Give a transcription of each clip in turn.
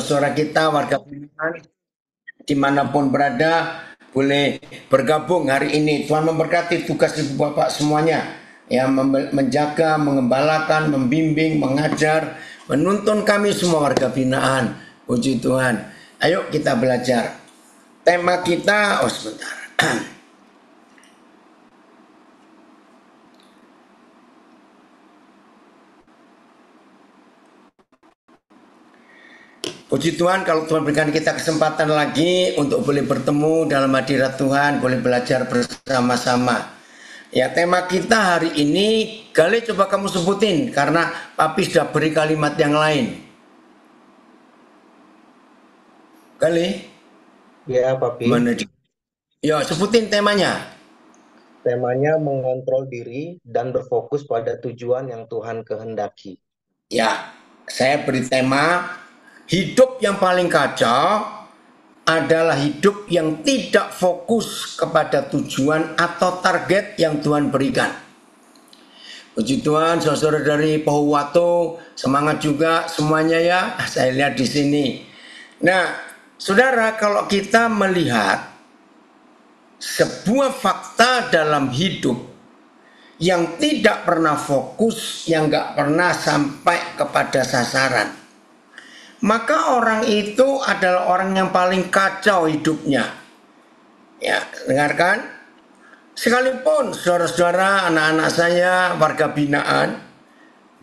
saudara kita warga binaan dimanapun berada boleh bergabung hari ini. Tuhan memberkati tugas ibu bapak semuanya yang menjaga, mengembalakan, membimbing, mengajar, menuntun kami semua warga binaan. Puji Tuhan. Ayo kita belajar. Tema kita, sebentar. Puji Tuhan kalau Tuhan berikan kita kesempatan lagi untuk boleh bertemu dalam hadirat Tuhan, boleh belajar bersama-sama. Ya, tema kita hari ini, Gali coba kamu sebutin karena Papi sudah beri kalimat yang lain. Gali? Ya, Papi. Mana di? Ya, sebutin temanya. Temanya mengontrol diri dan berfokus pada tujuan yang Tuhan kehendaki. Ya, saya beri tema hidup yang paling kacau adalah hidup yang tidak fokus kepada tujuan atau target yang Tuhan berikan. Puji Tuhan, saudara dari Pohuwato, semangat juga semuanya ya. Saya lihat di sini. Nah, saudara, kalau kita melihat sebuah fakta dalam hidup yang tidak pernah fokus, yang nggak pernah sampai kepada sasaran, maka orang itu adalah orang yang paling kacau hidupnya. Ya, dengarkan. Sekalipun saudara-saudara, anak-anak saya, warga binaan,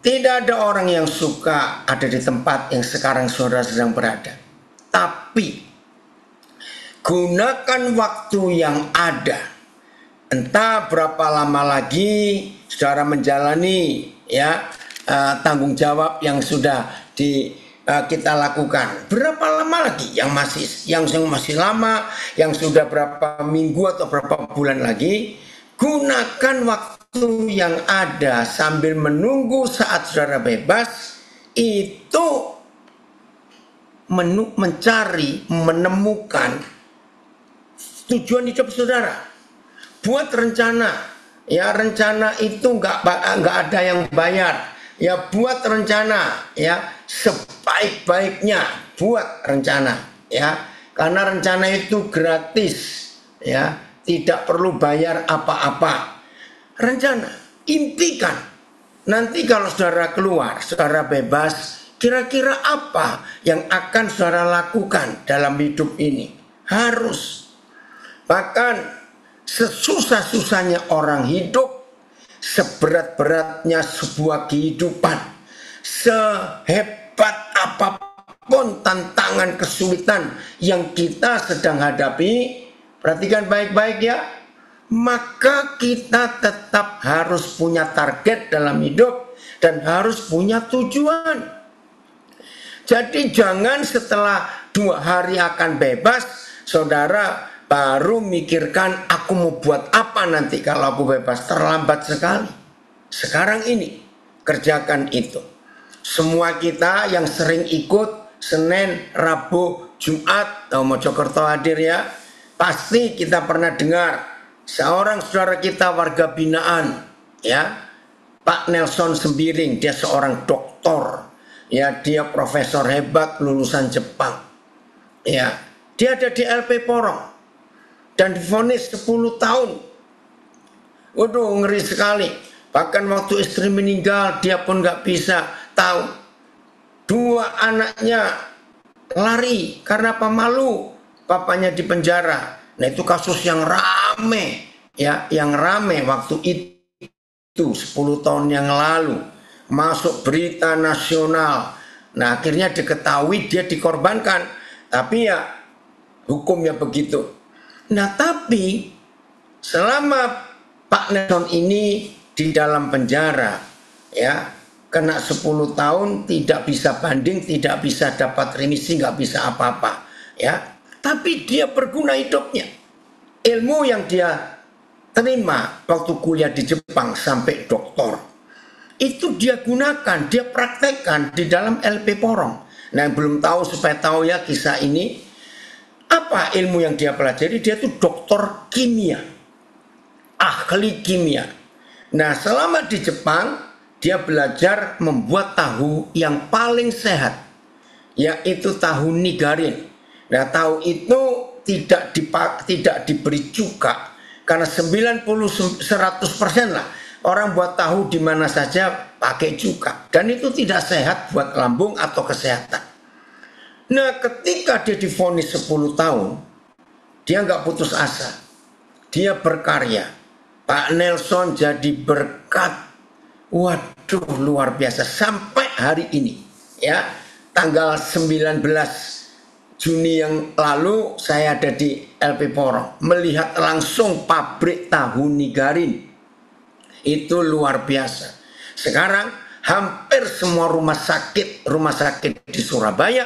tidak ada orang yang suka ada di tempat yang sekarang saudara sedang berada. Tapi, gunakan waktu yang ada. Entah berapa lama lagi saudara menjalani ya tanggung jawab yang sudah kita lakukan. Berapa lama lagi yang masih lama, yang sudah berapa minggu atau berapa bulan lagi, gunakan waktu yang ada sambil menunggu saat saudara bebas itu menemukan tujuan hidup saudara. Buat rencana, ya rencana itu nggak ada yang bayar. Ya buat rencana, ya sebaik-baiknya buat rencana, ya karena rencana itu gratis, ya tidak perlu bayar apa-apa. Rencana, impikan. Nanti kalau saudara keluar, saudara bebas, kira-kira apa yang akan saudara lakukan dalam hidup ini? Harus. Bahkan sesusah-susahnya orang hidup, seberat-beratnya sebuah kehidupan, sehebat apapun tantangan kesulitan yang kita sedang hadapi, perhatikan baik-baik ya, maka kita tetap harus punya target dalam hidup dan harus punya tujuan. Jadi jangan setelah 2 hari akan bebas, saudara baru mikirkan aku mau buat apa nanti kalau aku bebas. Terlambat sekali. Sekarang ini kerjakan itu. Semua kita yang sering ikut Senin, Rabu, Jumat, atau Mojokerto hadir ya, pasti kita pernah dengar seorang saudara kita warga binaan ya, Pak Nelson Sembiring. Dia seorang doktor ya, dia profesor hebat lulusan Jepang ya, dia ada di LP Porong dan divonis 10 tahun. Waduh, ngeri sekali. Bahkan waktu istri meninggal, dia pun gak bisa tahu. 2 anaknya lari karena apa? Malu papanya di penjara. Nah, itu kasus yang rame ya, yang rame waktu itu 10 tahun yang lalu. Masuk berita nasional. Nah, akhirnya diketahui dia dikorbankan. Tapi ya hukumnya begitu. Nah, tapi selama Pak Nelson ini di dalam penjara ya, kena 10 tahun, tidak bisa banding, tidak bisa dapat remisi, nggak bisa apa-apa ya. Tapi dia berguna hidupnya. Ilmu yang dia terima waktu kuliah di Jepang sampai doktor, itu dia gunakan, dia praktekkan di dalam LP Porong. Nah, yang belum tahu supaya tahu ya kisah ini. Apa ilmu yang dia pelajari? Dia itu doktor kimia, ahli kimia. Nah, selama di Jepang, dia belajar membuat tahu yang paling sehat, yaitu tahu nigarin. Nah, tahu itu tidak diberi cuka karena 100% lah orang buat tahu di mana saja pakai cuka, dan itu tidak sehat buat lambung atau kesehatan. Nah, ketika dia divonis 10 tahun, dia nggak putus asa, dia berkarya. Pak Nelson jadi berkat, waduh luar biasa sampai hari ini ya. Tanggal 19 Juni yang lalu saya ada di LP Porong, melihat langsung pabrik tahu nigarin. Itu luar biasa. Sekarang hampir semua rumah sakit di Surabaya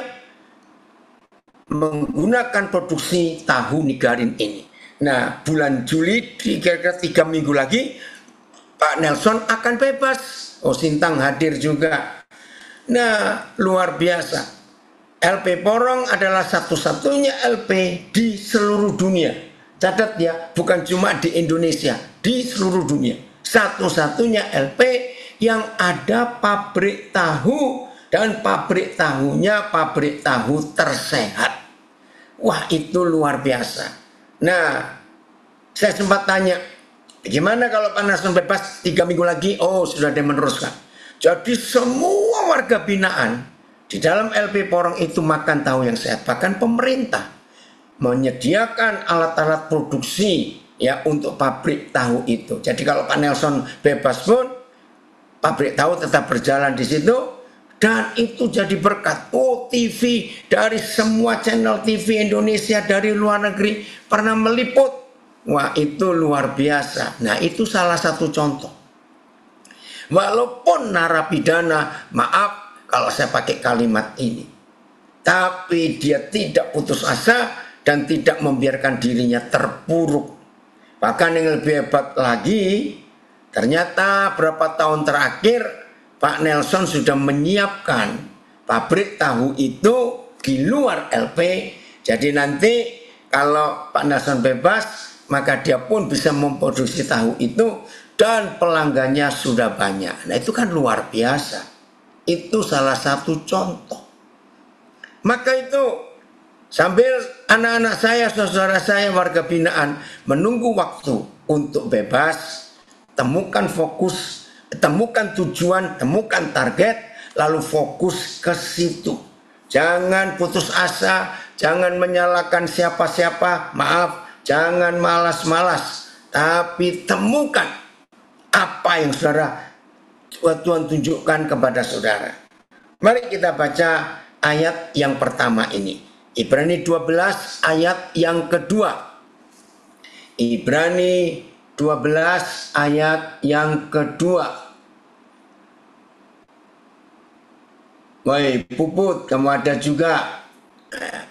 menggunakan produksi tahu nigarin ini. Nah, bulan Juli kira-kira 3 minggu lagi Pak Nelson akan bebas. Oh, Sintang hadir juga. Nah, luar biasa. LP Porong adalah satu-satunya LP di seluruh dunia. Catat ya, bukan cuma di Indonesia, di seluruh dunia. Satu-satunya LP yang ada pabrik tahu, dan pabrik tahunya pabrik tahu tersehat. Wah, itu luar biasa. Nah, saya sempat tanya, gimana kalau Pak Nelson bebas 3 minggu lagi? Oh, sudah ada yang meneruskan. Jadi semua warga binaan di dalam LP Porong itu makan tahu yang sehat. Bahkan pemerintah menyediakan alat-alat produksi ya untuk pabrik tahu itu. Jadi kalau Pak Nelson bebas pun pabrik tahu tetap berjalan di situ, dan itu jadi berkat. Oh, TV dari semua channel TV Indonesia dari luar negeri pernah meliput. Wah, itu luar biasa. Nah, itu salah satu contoh. Walaupun narapidana, maaf kalau saya pakai kalimat ini, tapi dia tidak putus asa dan tidak membiarkan dirinya terpuruk. Bahkan yang lebih hebat lagi, ternyata berapa tahun terakhir Pak Nelson sudah menyiapkan pabrik tahu itu di luar LP. Jadi nanti kalau Pak Nelson bebas, maka dia pun bisa memproduksi tahu itu dan pelanggannya sudah banyak. Nah, itu kan luar biasa. Itu salah satu contoh. Maka itu sambil anak-anak saya, saudara saya, warga binaan menunggu waktu untuk bebas, temukan fokus, temukan tujuan, temukan target, lalu fokus ke situ. Jangan putus asa, jangan menyalahkan siapa-siapa, maaf, jangan malas-malas, tapi temukan apa yang Tuhan tunjukkan kepada saudara. Mari kita baca ayat yang pertama ini. Ibrani 12 ayat yang kedua. Ibrani 12 ayat yang kedua. Woi, Puput, kamu ada juga.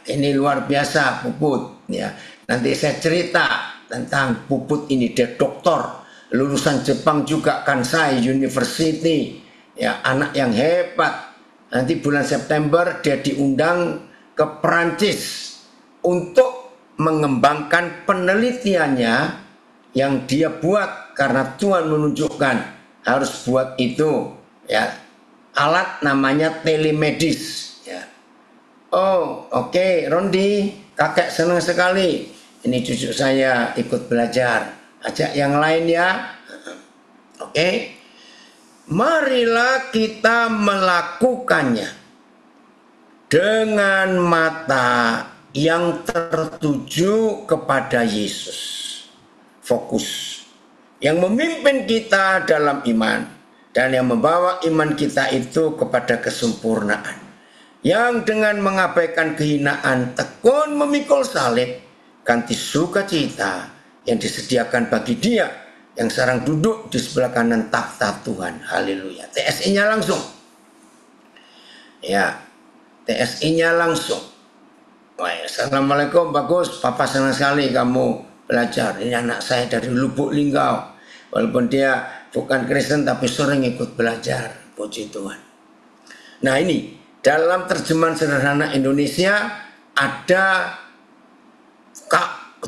Ini luar biasa, Puput. Ya, nanti saya cerita tentang Puput ini. Dia doktor, lulusan Jepang juga, Kansai University. Ya, anak yang hebat. Nanti bulan September dia diundang ke Perancis untuk mengembangkan penelitiannya yang dia buat karena Tuhan menunjukkan harus buat itu. Ya, alat namanya telemedis. Ya. Oh, oke, Rondi, kakek senang sekali. Ini cucu saya ikut belajar. Ajak yang lain ya. Oke. Marilah kita melakukannya dengan mata yang tertuju kepada Yesus. Fokus. Yang memimpin kita dalam iman dan yang membawa iman kita itu kepada kesempurnaan. Yang dengan mengabaikan kehinaan tekun memikul salib, ganti sukacita yang disediakan bagi dia yang sekarang duduk di sebelah kanan takhta Tuhan. Haleluya. TSI-nya langsung. Ya, TSI-nya langsung. Wah, assalamualaikum, bagus. Papa senang sekali kamu belajar. Ini anak saya dari Lubuk Linggau. Walaupun dia bukan Kristen tapi sering ikut belajar. Puji Tuhan. Nah, ini dalam terjemahan sederhana Indonesia ada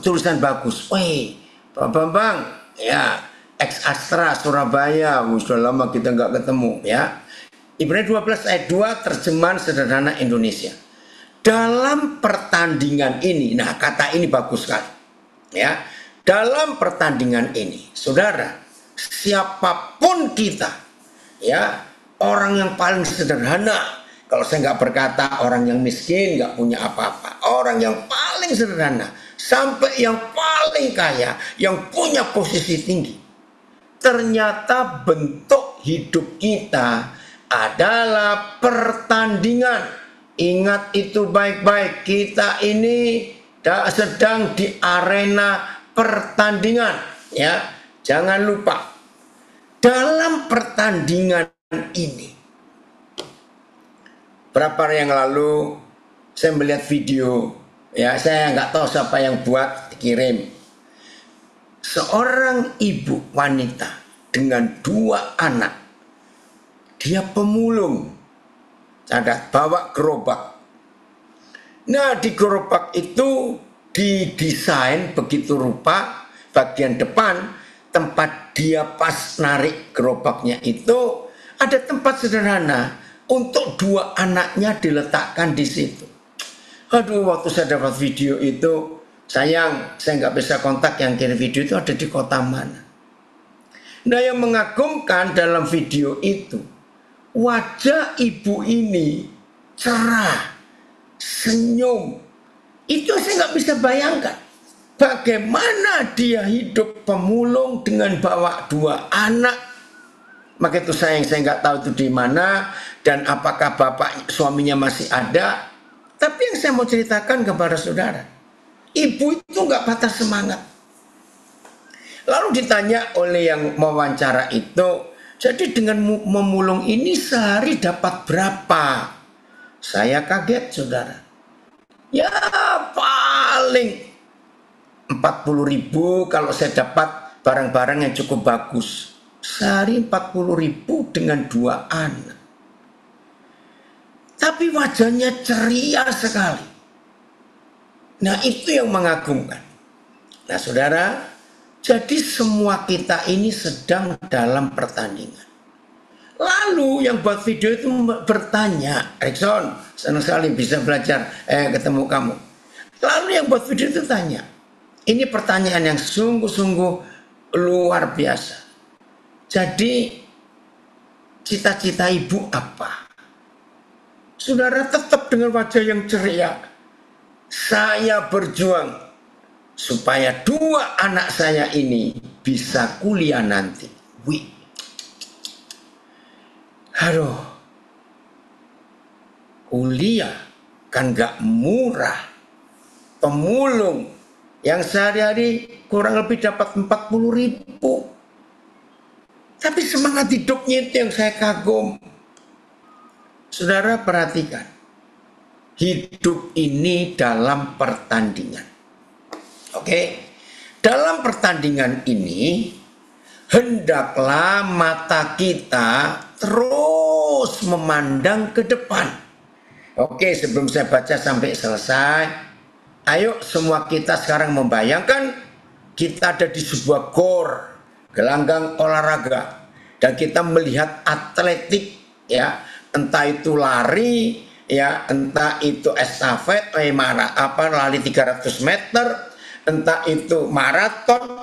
tulisan bagus. Wih, Pak Bambang, ya, ex Astra Surabaya. Sudah lama kita nggak ketemu, ya. Ibrani 12 ayat 2 terjemahan sederhana Indonesia. dalam pertandingan ini, nah kata ini bagus sekali, ya. Dalam pertandingan ini, saudara, siapapun kita, ya, orang yang paling sederhana, kalau saya nggak berkata orang yang miskin, nggak punya apa-apa, orang yang paling sederhana, sampai yang paling kaya, yang punya posisi tinggi, ternyata bentuk hidup kita adalah pertandingan. Ingat itu baik-baik, kita ini sedang di arena pertandingan, ya. Jangan lupa, dalam pertandingan ini, berapa hari yang lalu saya melihat video, ya, saya nggak tahu siapa yang buat, dikirim. Seorang ibu wanita dengan 2 anak, dia pemulung, cadat, bawa gerobak. Nah, di gerobak itu didesain begitu rupa, bagian depan tempat dia pas narik gerobaknya itu ada tempat sederhana untuk 2 anaknya diletakkan di situ. Aduh, waktu saya dapat video itu, sayang saya nggak bisa kontak yang kirim video itu ada di kota mana. Nah, yang mengagumkan dalam video itu, wajah ibu ini cerah, senyum. Itu saya nggak bisa bayangkan bagaimana dia hidup pemulung dengan bawa 2 anak. Maka itu saya nggak tahu itu di mana dan apakah bapak suaminya masih ada. Tapi yang saya mau ceritakan kepada saudara, ibu itu nggak patah semangat. Lalu ditanya oleh yang mewawancara itu, jadi dengan memulung ini sehari dapat berapa? Saya kaget, saudara. Ya paling 40.000 kalau saya dapat barang-barang yang cukup bagus. Sehari 40.000 dengan 2 anak. Tapi wajahnya ceria sekali. Nah, itu yang mengagumkan. Nah, saudara, jadi semua kita ini sedang dalam pertandingan. Lalu yang buat video itu bertanya, Erikson, senang sekali bisa belajar, ketemu kamu. Lalu yang buat video itu tanya, ini pertanyaan yang sungguh-sungguh luar biasa. Jadi cita-cita ibu apa? Saudara tetap dengan wajah yang ceria. Saya berjuang supaya 2 anak saya ini bisa kuliah nanti. Wih. Aduh, kuliah kan gak murah. Pemulung yang sehari-hari kurang lebih dapat 40.000. Tapi semangat hidupnya itu yang saya kagum. Saudara perhatikan, hidup ini dalam pertandingan. Oke, dalam pertandingan ini, hendaklah mata kita terus memandang ke depan. Oke, sebelum saya baca sampai selesai, ayo semua kita sekarang membayangkan kita ada di sebuah gor, gelanggang olahraga, dan kita melihat atletik, ya, entah itu lari, ya, entah itu estafet, lari 300 meter, entah itu maraton,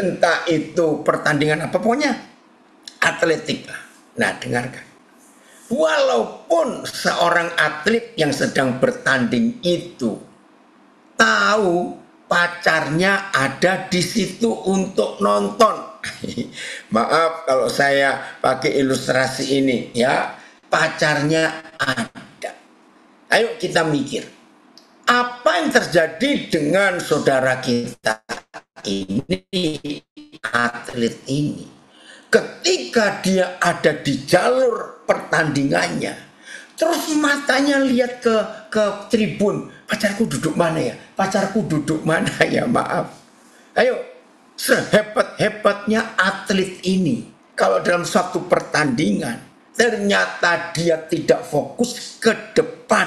entah itu pertandingan apa, pokoknya atletik lah. Nah, dengarkan. Walaupun seorang atlet yang sedang bertanding itu tahu pacarnya ada di situ untuk nonton. Maaf kalau saya pakai ilustrasi ini, ya, pacarnya ada. Ayo kita mikir, apa yang terjadi dengan saudara kita ini, atlet ini, ketika dia ada di jalur pertandingannya, terus matanya lihat ke tribun, pacarku duduk mana ya? Pacarku duduk mana ya? Maaf. Ayo, sehebat-hebatnya atlet ini, kalau dalam suatu pertandingan, ternyata dia tidak fokus ke depan,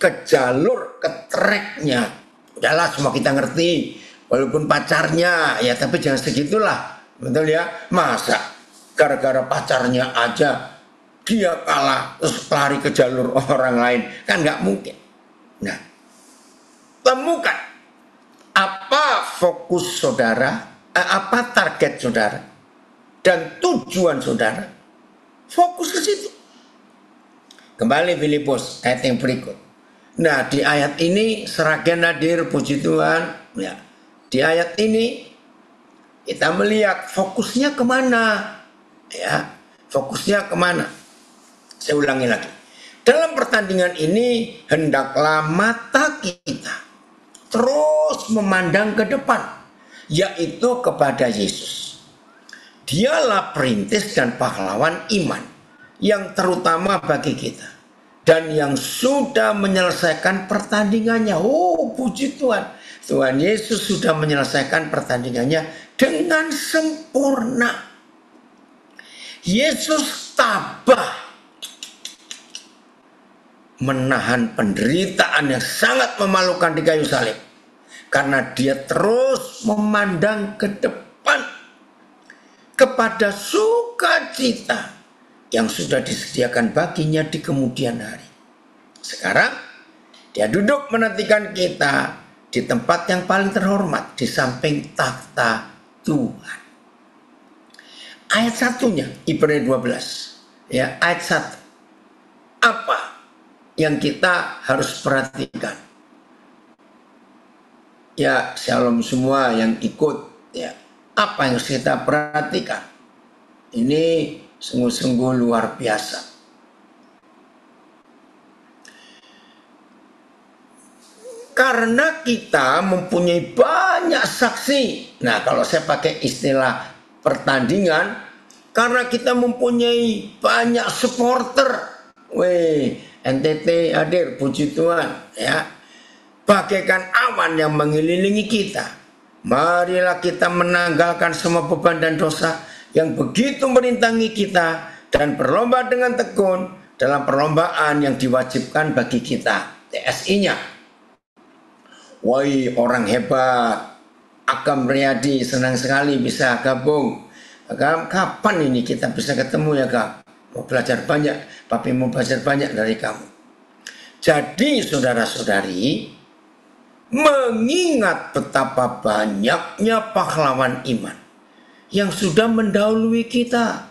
ke jalur, ke tracknya. Udahlah, semua kita ngerti. Walaupun pacarnya, ya tapi jangan segitulah. Betul ya? Masa gara-gara pacarnya aja dia kalah terus lari ke jalur orang lain? Kan nggak mungkin. Nah, temukan apa fokus saudara, apa target saudara, dan tujuan saudara. Fokus ke situ. Kembali Filipus ayat yang berikut. Nah, di ayat ini Seragen hadir, puji Tuhan. Ya, di ayat ini kita melihat fokusnya kemana. Ya, fokusnya kemana. Saya ulangi lagi. Dalam pertandingan ini hendaklah mata kita terus memandang ke depan, yaitu kepada Yesus. Dialah perintis dan pahlawan iman yang terutama bagi kita dan yang sudah menyelesaikan pertandingannya. Oh, puji Tuhan. Tuhan Yesus sudah menyelesaikan pertandingannya dengan sempurna. Yesus tabah menahan penderitaan yang sangat memalukan di kayu salib karena dia terus memandang ke depan kepada sukacita yang sudah disediakan baginya di kemudian hari. Sekarang dia duduk menantikan kita di tempat yang paling terhormat di samping takhta Tuhan. Ayat satunya Ibrani 12 ya, ayat 1. Apa yang kita harus perhatikan? Ya, shalom semua yang ikut ya. Apa yang harus kita perhatikan? Ini sungguh-sungguh luar biasa. Karena kita mempunyai banyak saksi. Nah, kalau saya pakai istilah pertandingan, karena kita mempunyai banyak supporter. NTT hadir, puji Tuhan ya. Bagaikan awan yang mengelilingi kita, marilah kita menanggalkan semua beban dan dosa yang begitu merintangi kita dan berlomba dengan tekun dalam perlombaan yang diwajibkan bagi kita. TSI-nya. Woi, orang hebat. Agam Riyadi, senang sekali bisa gabung. Agam, kapan ini kita bisa ketemu ya, Kak? Mau belajar banyak, Papi mau belajar banyak dari kamu. Jadi saudara-saudari, mengingat betapa banyaknya pahlawan iman yang sudah mendahului kita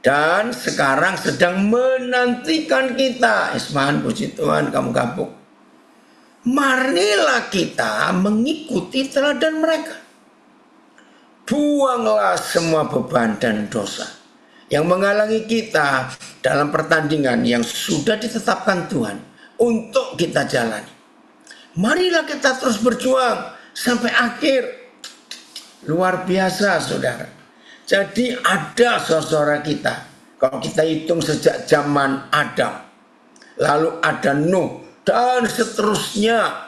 dan sekarang sedang menantikan kita. Isman, puji Tuhan kamu gabung. Marilah kita mengikuti teladan mereka. Buanglah semua beban dan dosa yang menghalangi kita dalam pertandingan yang sudah ditetapkan Tuhan untuk kita jalani. Marilah kita terus berjuang sampai akhir. Luar biasa saudara. Jadi ada saudara kita. Kalau kita hitung sejak zaman Adam, lalu ada Nuh dan seterusnya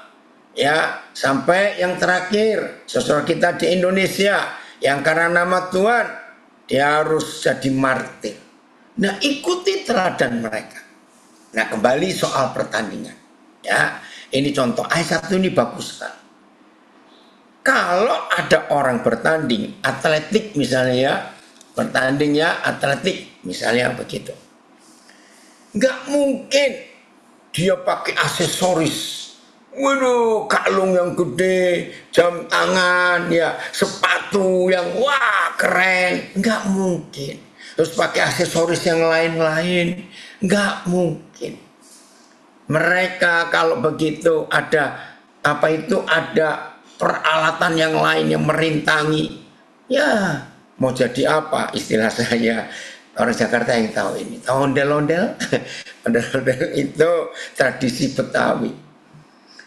ya, sampai yang terakhir saudara kita di Indonesia yang karena nama Tuhan dia harus jadi martir. Nah, ikuti teladan mereka. Nah, kembali soal pertandingan ya. Ini contoh ayat 1 ini bagus sekali. Kalau ada orang bertanding atletik misalnya ya, bertanding ya atletik misalnya begitu, nggak mungkin dia pakai aksesoris. Waduh, kalung yang gede, jam tangan ya, sepatu yang wah keren, nggak mungkin. Terus pakai aksesoris yang lain-lain, nggak mungkin. Mereka kalau begitu ada ada peralatan yang lain yang merintangi. Ya, mau jadi apa istilah saya. Orang Jakarta yang tahu ini. Tahu ondel-ondel? Ondel-ondel itu tradisi Betawi.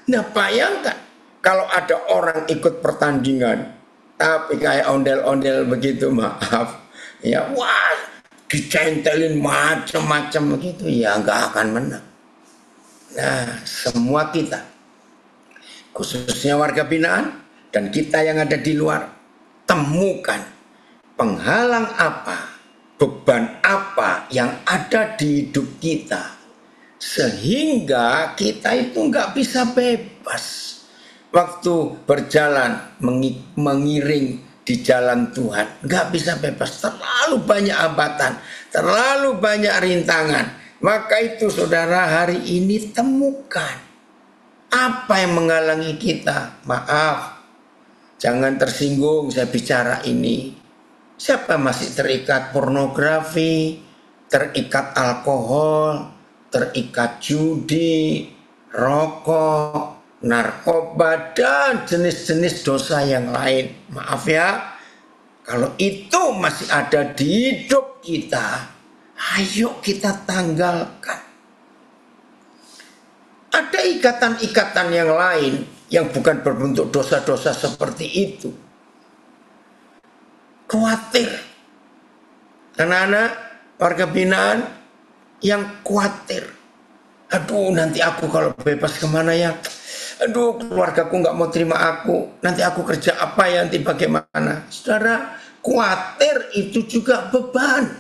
Nah, bayangkan kalau ada orang ikut pertandingan tapi kayak ondel-ondel begitu, maaf. Ya, wah, dicentelin macam-macam begitu, ya nggak akan menang. Nah, semua kita, khususnya warga binaan dan kita yang ada di luar, temukan penghalang apa, beban apa yang ada di hidup kita, sehingga kita itu nggak bisa bebas waktu berjalan mengiring di jalan Tuhan. Nggak bisa bebas, terlalu banyak hambatan, terlalu banyak rintangan. Maka itu saudara hari ini temukan Apa yang menghalangi kita? Maaf, jangan tersinggung saya bicara ini. Siapa masih terikat pornografi, terikat alkohol, terikat judi, rokok, narkoba, dan jenis-jenis dosa yang lain? Maaf ya, kalau itu masih ada di hidup kita, ayo kita tanggalkan. Ada ikatan-ikatan yang lain yang bukan berbentuk dosa-dosa seperti itu. Khawatir. Anak-anak warga binaan yang khawatir. Aduh, nanti aku kalau bebas kemana ya? Aduh, keluargaku nggak mau terima aku. Nanti aku kerja apa ya? Nanti bagaimana? Saudara, khawatir itu juga beban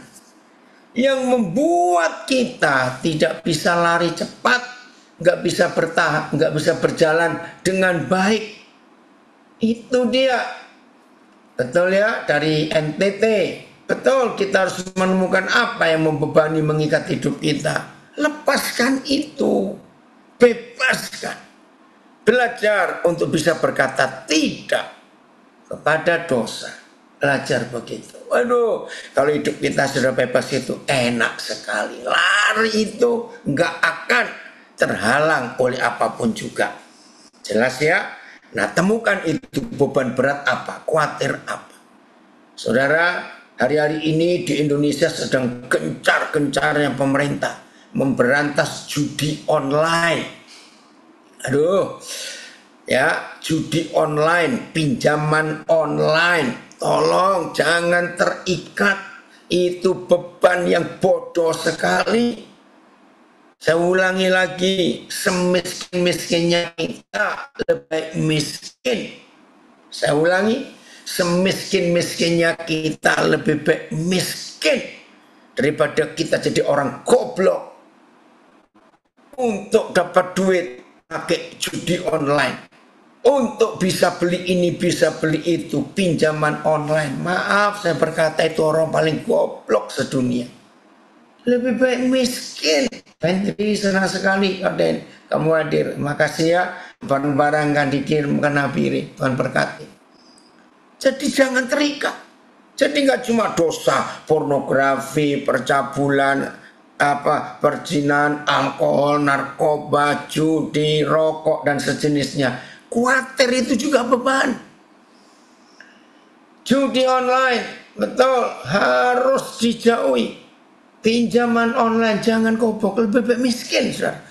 yang membuat kita tidak bisa lari cepat, nggak bisa bertahap, nggak bisa berjalan dengan baik. Itu dia. Betul ya, dari NTT. Betul, kita harus menemukan apa yang membebani, mengikat hidup kita. Lepaskan itu. Bebaskan. Belajar untuk bisa berkata tidak kepada dosa. Belajar begitu. Waduh, kalau hidup kita sudah bebas itu enak sekali. Lari itu nggak akan terhalang oleh apapun juga. Jelas ya? Nah, temukan itu beban berat apa, khawatir apa. Saudara, hari-hari ini di Indonesia sedang gencar-gencarnya pemerintah memberantas judi online. Aduh, ya, judi online, pinjaman online. Tolong jangan terikat. Itu beban yang bodoh sekali. Saya ulangi lagi, semiskin-miskinnya kita lebih baik miskin. Saya ulangi, semiskin-miskinnya kita lebih baik miskin daripada kita jadi orang goblok untuk dapat duit pakai judi online, untuk bisa beli ini, bisa beli itu, pinjaman online. Maaf, saya berkata itu orang paling goblok sedunia. Lebih baik miskin. Henry, senang sekali Aden kamu hadir. Makasih ya, barang-barang kan dikirimkan Nabiri. Tuhan berkati. Jadi jangan terikat. Jadi nggak cuma dosa pornografi, percabulan, perjinan, alkohol, narkoba, judi, rokok dan sejenisnya. Khawatir itu juga beban. Judi online, betul, harus dijauhi. Pinjaman online jangan kobok, lebih baik miskin, saudara.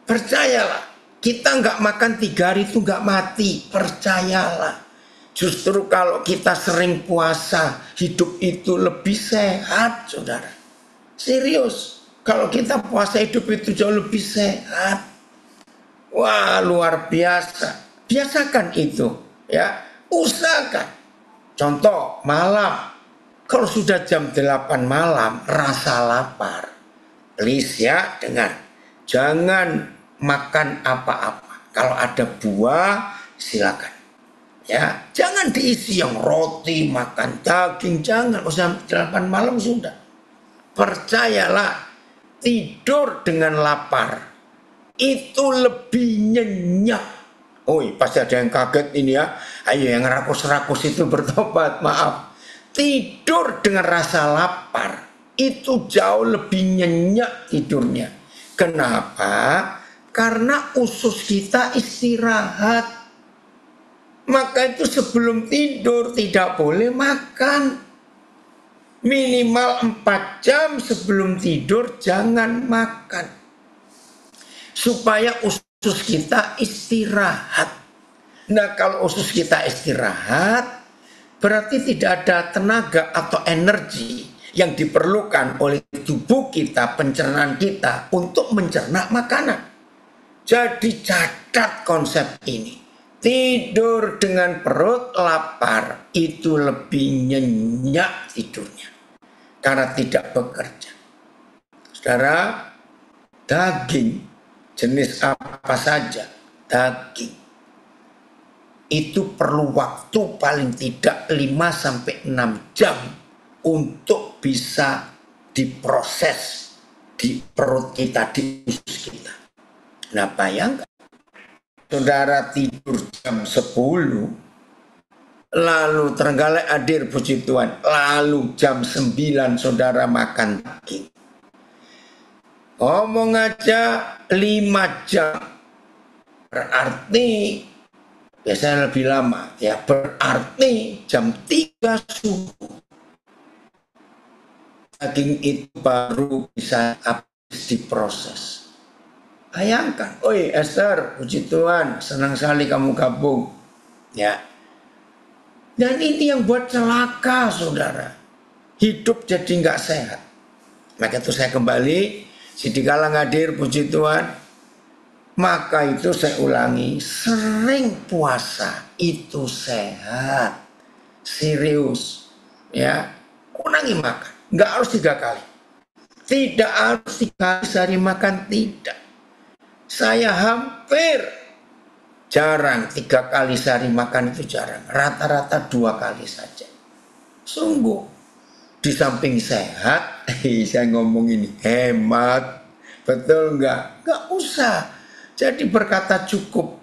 Percayalah, kita nggak makan 3 hari itu nggak mati. Percayalah. Justru kalau kita sering puasa, hidup itu lebih sehat, saudara. Serius, kalau kita puasa hidup itu jauh lebih sehat. Wah, luar biasa. Biasakan itu, ya. Usahakan. Contoh, malam. Kalau sudah jam 8 malam, rasa lapar. Please ya, dengar. Jangan makan apa-apa. Kalau ada buah, silakan. Ya, jangan diisi yang roti, makan daging, jangan. Jam 8 malam sudah. Percayalah, tidur dengan lapar itu lebih nyenyak. Oh, pasti ada yang kaget ini ya. Ayo yang rakus-rakus itu bertobat, maaf. Tidur dengan rasa lapar itu jauh lebih nyenyak tidurnya. Kenapa? Karena usus kita istirahat. Maka itu sebelum tidur tidak boleh makan. Minimal 4 jam sebelum tidur jangan makan. Supaya usus kita istirahat. Nah, kalau usus kita istirahat, berarti tidak ada tenaga atau energi yang diperlukan oleh tubuh kita, pencernaan kita untuk mencerna makanan. Jadi catat konsep ini. Tidur dengan perut lapar itu lebih nyenyak tidurnya. Karena tidak bekerja. Saudara, daging, jenis apa saja, daging. Itu perlu waktu paling tidak 5-6 jam untuk bisa diproses di perut kita, di usus kita. Nah, bayangkan saudara tidur jam 10, lalu Trenggalek hadir puji Tuhan, lalu jam 9 saudara makan daging. Ngomong aja 5 jam, berarti biasanya lebih lama ya, berarti jam 3 subuh daging itu baru bisa habis diproses. Bayangkan, oi Esther, puji Tuhan, senang sekali kamu gabung. Ya. Dan ini yang buat celaka, saudara. Hidup jadi nggak sehat. Maka itu saya kembali, Sidikalang hadir, puji Tuhan. Maka itu saya ulangi, sering puasa itu sehat. Serius. Ya, kurangi makan. Nggak harus 3 kali. Tidak harus 3 kali sehari makan, tidak. Saya hampir jarang 3 kali sehari makan, itu jarang. Rata-rata 2 kali saja. Sungguh, di samping sehat, saya ngomong ini hemat, betul nggak? Nggak usah. Jadi berkata cukup.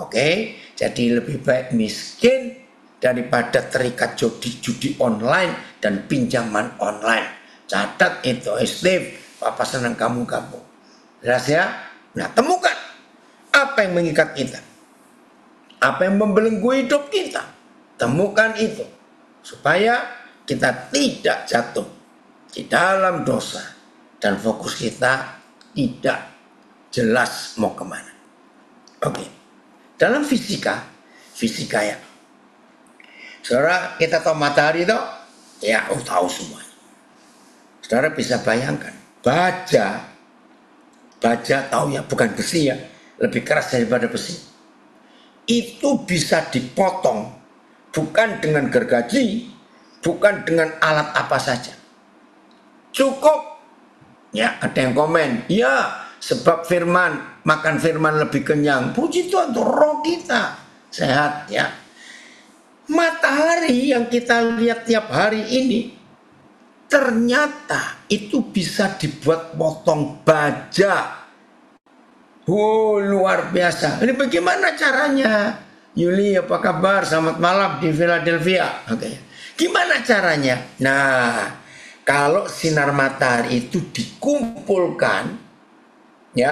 Oke, jadi lebih baik miskin daripada terikat judi online dan pinjaman online. Catat itu, Steve, Papa senang kamu gabung. Jelas ya? Nah, temukan apa yang mengikat kita, apa yang membelenggu hidup kita. Temukan itu supaya kita tidak jatuh di dalam dosa dan fokus kita tidak jelas mau kemana. Oke, dalam fisika ya, saudara, kita tahu matahari itu ya, tahu semuanya. Saudara bisa bayangkan, baja tahu ya, bukan besi ya, lebih keras daripada besi. Itu bisa dipotong bukan dengan gergaji, bukan dengan alat apa saja. Cukup, ya ada yang komen, ya sebab firman, makan firman lebih kenyang. Puji Tuhan, tuh roh kita sehat ya. Matahari yang kita lihat tiap hari ini, ternyata itu bisa dibuat potong baja. Luar biasa. Ini bagaimana caranya? Yuli, apa kabar? Selamat malam di Philadelphia. Oke. Gimana caranya? Nah, kalau sinar matahari itu dikumpulkan, ya,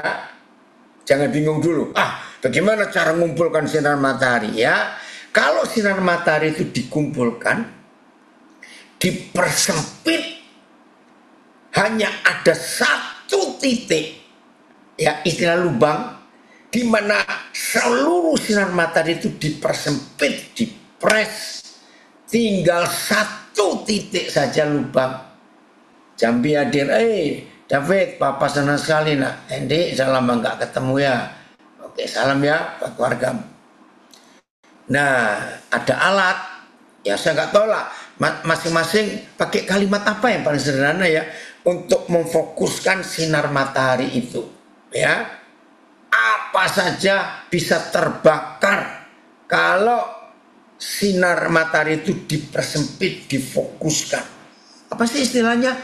jangan bingung dulu. Bagaimana cara mengumpulkan sinar matahari? Ya, kalau sinar matahari itu dikumpulkan, dipersempit, hanya ada satu titik, ya istilah lubang, di mana seluruh sinar matahari itu dipersempit, dipres, tinggal satu titik saja lubang. Jambi hadir, David, Papa senang sekali nak. Endi, sudah lama nggak ketemu ya. Oke, salam ya buat keluargamu. Nah, ada alat, ya saya nggak tahu lah, masing-masing pakai kalimat apa yang paling sederhana ya, untuk memfokuskan sinar matahari itu, ya. Apa saja bisa terbakar kalau sinar matahari itu dipersempit, difokuskan. Apa sih istilahnya?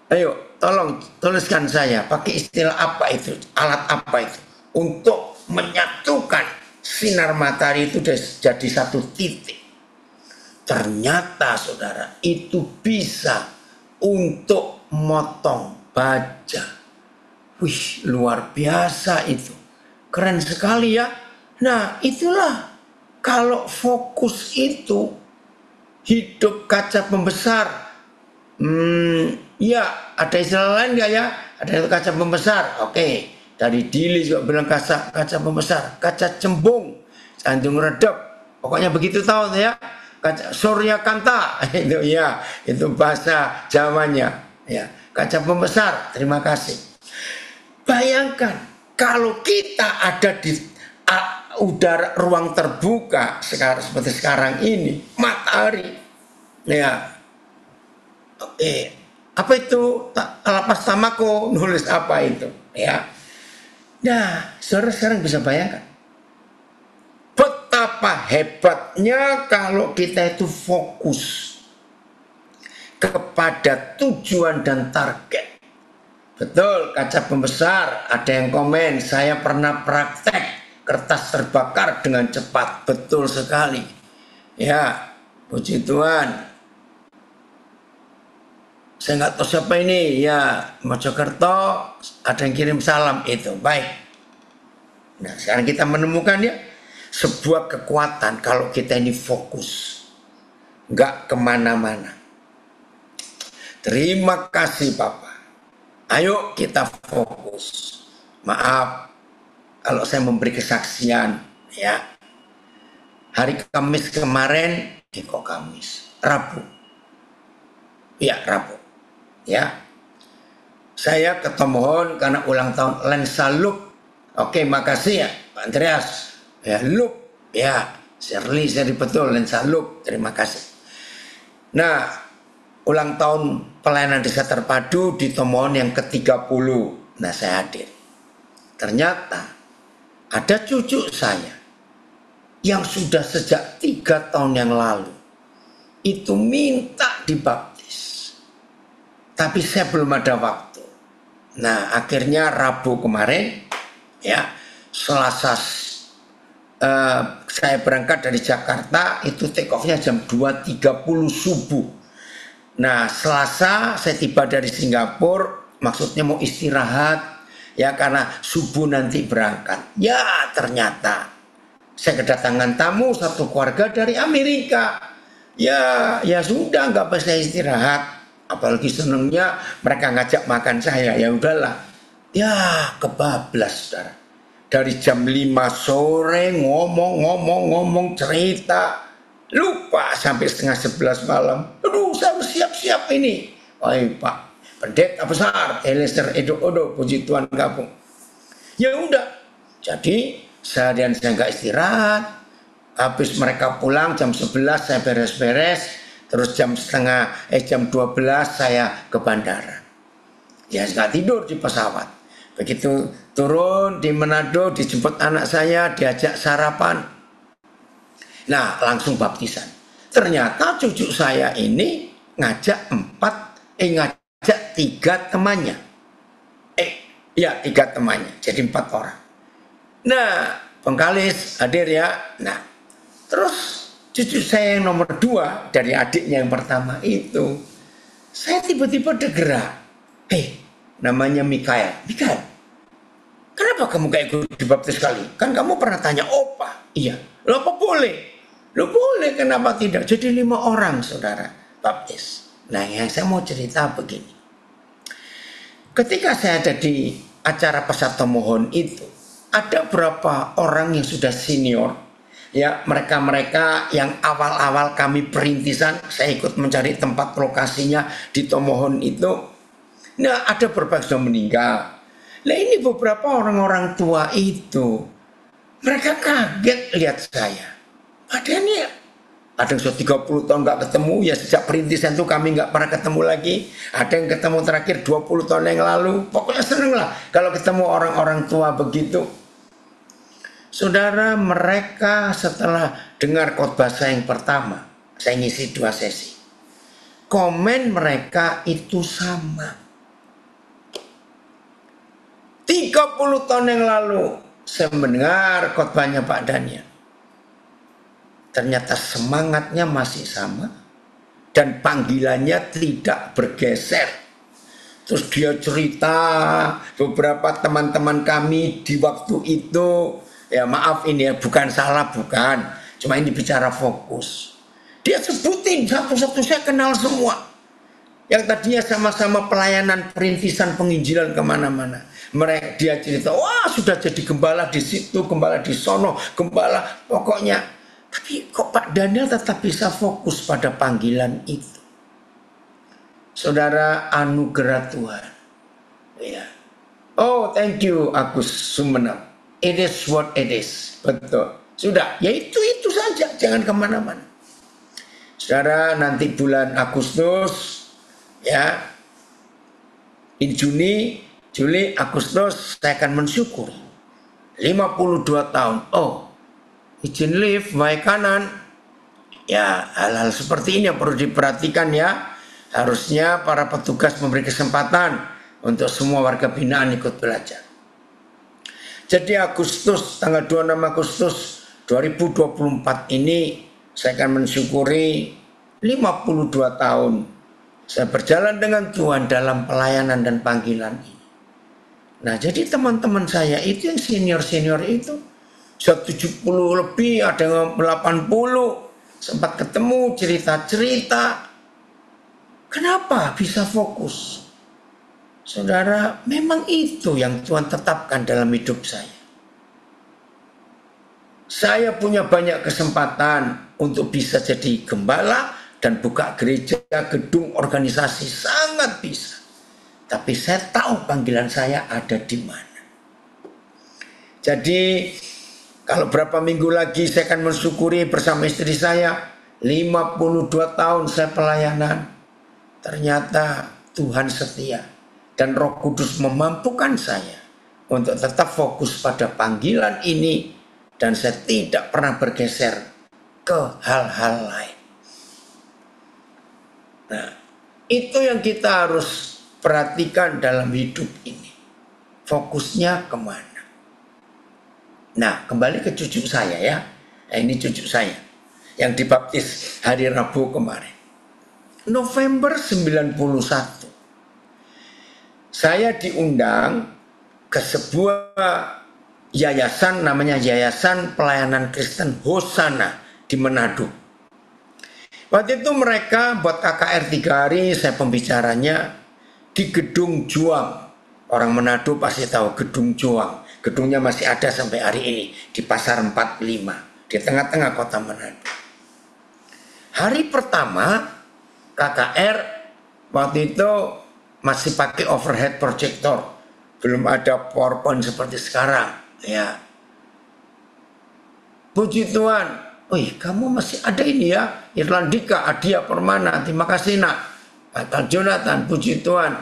Ayo, tolong tuliskan saya, pakai istilah apa itu, alat apa itu, untuk menyatukan sinar matahari itu jadi satu titik. Ternyata saudara, itu bisa untuk motong baja. Wih, luar biasa itu. Keren sekali ya. Nah, itulah kalau fokus itu hidup kaca pembesar. Ya, ada istilah lain nggak ya? Ada kaca pembesar. Oke. Dari Dili juga bilang kaca pembesar, kaca cembung, jantung redep. Pokoknya begitu tahu ya. Kaca Surya Kanta itu ya, itu bahasa Jawanya ya. Kaca pembesar. Terima kasih. Bayangkan kalau kita ada di udara ruang terbuka seperti sekarang ini, matahari ya. Oke. Apa itu? Lapas Tamako nulis apa itu ya. Nah, saudara sekarang bisa bayangkan betapa hebatnya kalau kita itu fokus kepada tujuan dan target, Betul, kaca pembesar. Ada yang komen, saya pernah praktek kertas terbakar dengan cepat. Betul sekali. Ya, puji Tuhan. Saya nggak tahu siapa ini. Ya, Mojokerto ada yang kirim salam itu. Baik. Nah, sekarang kita menemukan ya sebuah kekuatan kalau kita ini fokus, nggak kemana-mana. Terima kasih Bapak. Ayo kita fokus. Maaf kalau saya memberi kesaksian ya. Hari Kamis kemarin, kok Kamis? Rabu. Ya, Rabu. Ya. Saya ketemuan karena ulang tahun lensa loop. Oke, makasih ya Pak Andreas. Ya, loop. Ya, Shirley betul lensa loop. Terima kasih. Nah, ulang tahun pelayanan desa terpadu di Tomohon yang ke-30. Nah, saya hadir. Ternyata ada cucu saya yang sudah sejak 3 tahun yang lalu itu minta dibaptis. Tapi saya belum ada waktu. Nah, akhirnya Rabu kemarin ya, Selasa saya berangkat dari Jakarta, itu take off-nya jam 2.30 subuh. Nah, Selasa saya tiba dari Singapura, maksudnya mau istirahat ya karena subuh nanti berangkat. Ya, ternyata saya kedatangan tamu satu keluarga dari Amerika. Ya sudah nggak bisa istirahat. Apalagi senengnya mereka ngajak makan saya. Ya udahlah. Ya, kebablas saudara. Dari jam 5 sore ngomong cerita. Lupa sampai setengah 11 malam. Aduh, saya harus siap-siap ini. Oi Pak Pendeta besar Eliezer Edo Odo, puji Tuhan gabung. Ya udah. Jadi seharian saya nggak istirahat. Habis mereka pulang jam 11 saya beres-beres. Terus jam 12 saya ke bandara. Ya nggak tidur di pesawat. Begitu turun di Manado, dijemput anak saya, diajak sarapan. Nah, langsung baptisan. Ternyata cucu saya ini ngajak 3 temannya. 3 temannya. Jadi 4 orang. Nah, Pengkalis hadir ya. Nah, terus cucu saya yang nomor 2 dari adiknya yang pertama itu, saya tiba-tiba tergerak. Namanya Mikael. Mikael, kenapa kamu gak ikut dibaptis sekali? Kan kamu pernah tanya opa. Iya. Lo apa boleh? Lo boleh, kenapa tidak? Jadi 5 orang saudara baptis. Nah, yang saya mau cerita begini. Ketika saya ada di acara Pasar Tomohon itu, ada beberapa orang yang sudah senior. Ya, mereka-mereka yang awal-awal kami perintisan, saya ikut mencari tempat lokasinya di Tomohon itu. Nah, ada beberapa yang sudah meninggal. Nah, ini beberapa orang-orang tua itu, mereka kaget lihat saya. Padahal ini ada yang sudah 30 tahun nggak ketemu, ya sejak perintisan itu kami nggak pernah ketemu lagi. Ada yang ketemu terakhir 20 tahun yang lalu. Pokoknya seneng lah kalau ketemu orang-orang tua begitu. Saudara, mereka setelah dengar khotbah saya yang pertama, saya ngisi 2 sesi. Komen mereka itu sama. 30 tahun yang lalu saya mendengar khotbahnya Pak Daniel. Ternyata semangatnya masih sama dan panggilannya tidak bergeser. Terus dia cerita beberapa teman-teman kami di waktu itu, ya maaf ini ya bukan salah, bukan, cuma ini bicara fokus. Dia sebutin satu-satu, saya kenal semua. Yang tadinya sama-sama pelayanan perintisan penginjilan kemana-mana. Mereka dia cerita, wah sudah jadi gembala di situ, gembala di sono, gembala pokoknya. Tapi kok Pak Daniel tetap bisa fokus pada panggilan itu. Saudara, anugerah Tuhan. Ya. Oh, thank you Agus Sumenep. It is what it is. Betul. Sudah, ya itu saja, jangan kemana-mana. Saudara, nanti bulan Agustus, ya, di Juni, Juli, Agustus saya akan mensyukuri 52 tahun. Oh, izin lift baik kanan. Ya, hal-hal seperti ini yang perlu diperhatikan ya. Harusnya para petugas memberi kesempatan untuk semua warga binaan ikut belajar. Jadi Agustus, tanggal 26 Agustus 2024 ini saya akan mensyukuri 52 tahun saya berjalan dengan Tuhan dalam pelayanan dan panggilan ini. Nah, jadi teman-teman saya itu yang senior-senior itu 70 lebih, ada yang 80, sempat ketemu cerita-cerita. Kenapa bisa fokus? Saudara, memang itu yang Tuhan tetapkan dalam hidup saya. Saya punya banyak kesempatan untuk bisa jadi gembala dan buka gereja, gedung, organisasi, sangat bisa. Tapi saya tahu panggilan saya ada di mana. Jadi kalau berapa minggu lagi saya akan mensyukuri bersama istri saya 52 tahun saya pelayanan. Ternyata Tuhan setia dan Roh Kudus memampukan saya untuk tetap fokus pada panggilan ini dan saya tidak pernah bergeser ke hal-hal lain. Nah, itu yang kita harus perhatikan dalam hidup ini. Fokusnya kemana? Nah, kembali ke cucu saya ya. Nah, ini cucu saya yang dibaptis hari Rabu kemarin. November 91. Saya diundang ke sebuah yayasan namanya Yayasan Pelayanan Kristen Hosana di Manado. Waktu itu mereka buat KKR 3 hari, saya pembicaranya di Gedung Juang. Orang Manado pasti tahu Gedung Juang. Gedungnya masih ada sampai hari ini di Pasar 45 di tengah-tengah kota Manado. Hari pertama KKR waktu itu masih pakai overhead projector, belum ada PowerPoint seperti sekarang. Ya, puji Tuhan. Wih, kamu masih ada ini ya, Irlandika, Adia Permana, terima kasih nak. Batal Jonathan, puji Tuhan.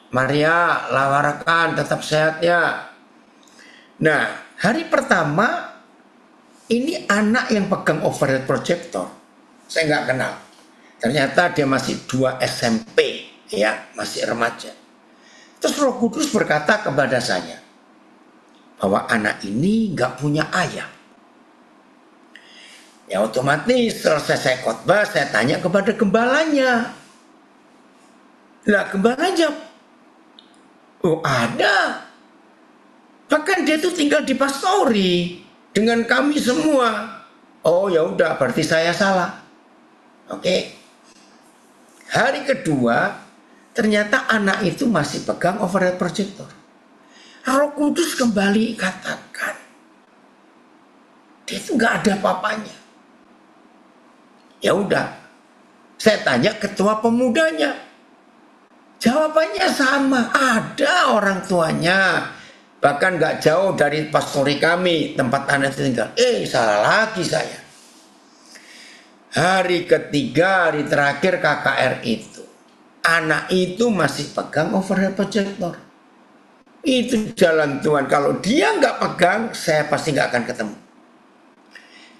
Maria, lawarakan, tetap sehat ya. Nah, hari pertama, ini anak yang pegang overhead projector. Saya nggak kenal. Ternyata dia masih 2 SMP, ya, masih remaja. Terus Roh Kudus berkata kepada saya, bahwa anak ini nggak punya ayah. Ya otomatis selesai saya khotbah, saya tanya kepada gembalanya. Lah gembalanya, oh ada. Bahkan dia tuh tinggal di pastori dengan kami semua. Oh ya udah, berarti saya salah. Oke. Hari kedua, ternyata anak itu masih pegang overhead projector. Roh Kudus kembali katakan, dia itu nggak ada papanya. Ya udah, saya tanya ketua pemudanya. Jawabannya sama, ada orang tuanya. Bahkan gak jauh dari pastori kami, tempat anak tinggal. Salah lagi saya. Hari ketiga, hari terakhir KKR itu. Anak itu masih pegang overhead projector. Itu jalan Tuhan. Kalau dia gak pegang, saya pasti gak akan ketemu.